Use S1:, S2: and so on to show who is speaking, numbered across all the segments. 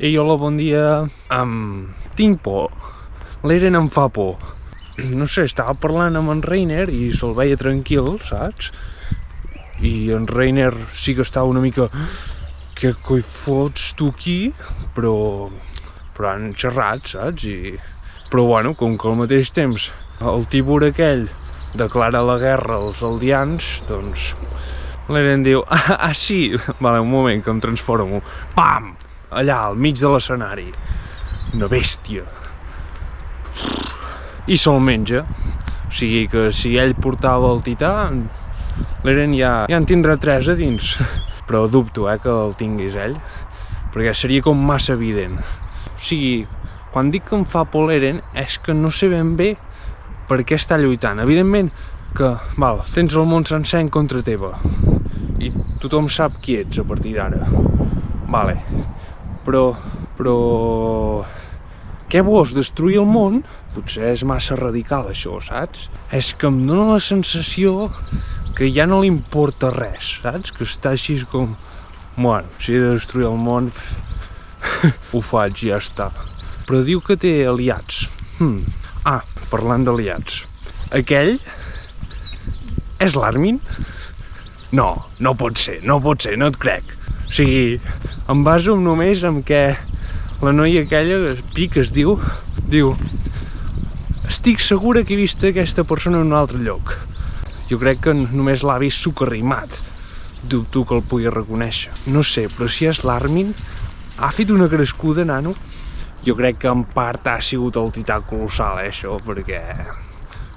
S1: Ei, hola, bon dia. Tinc por. L'Eren em fa por. No sé, estava parlant amb en Reiner i se'l veia tranquil, saps? I en Reiner sí que estava una mica... Què coi fots tu aquí? Però han xerrat, saps? Però bueno, com que al mateix temps el Tibur aquell declara la guerra als aldeans, doncs l'Eren diu, sí, vale, un moment que em transformo, pam, allà al mig de l'escenari, una bèstia, i se'l menja. O sigui que si ell portava el tità, l'Eren ja en tindrà 3 a dins, però dubto que el tinguis ell, perquè seria com massa evident. O sigui, quan dic que em fa por l'Eren és que no sé ben bé per què està lluitant. Evidentment que, tens el món sencer en contra teva i tothom sap qui ets a partir d'ara. Però... Què vols, destruir el món? Potser és massa radical això, saps? És que em dóna la sensació que ja no li importa res, saps? Que està així com... Bueno, si he de destruir el món, ho faig i ja està. Però diu que té aliats. Parlant d'aliats. Aquell és l'Armin? No pot ser, no et crec. O sigui, em baso només en què la noia aquella, Pic es diu, estic segura que he vist aquesta persona en un altre lloc. Jo crec que només l'ha vist socarrimat. Dubto que el pugui reconèixer. No sé, però si és l'Armin, ha fet una crescuda, nano. Jo crec que en part ha sigut el tità colossal, això, perquè...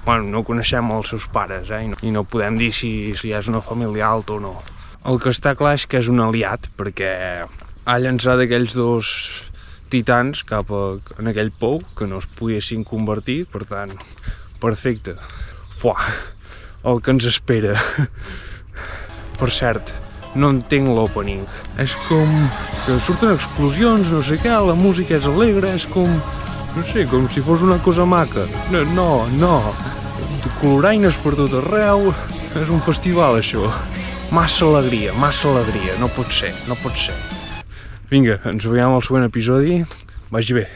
S1: Bueno, no coneixem els seus pares, i no podem dir si és una família alta o no. El que està clar és que és un aliat, perquè ha llançat aquells 2 titans cap en aquell pou que no es poguessin convertir, per tant, perfecte. El que ens espera. Per cert, no entenc l'opening. És com que surten explosions, no sé què, la música és alegre, és com... No sé, com si fos una cosa maca. No. Coloraines per tot arreu. És un festival, això. Massa alegria. No pot ser. Vinga, ens veiem al següent episodi. Vagi bé.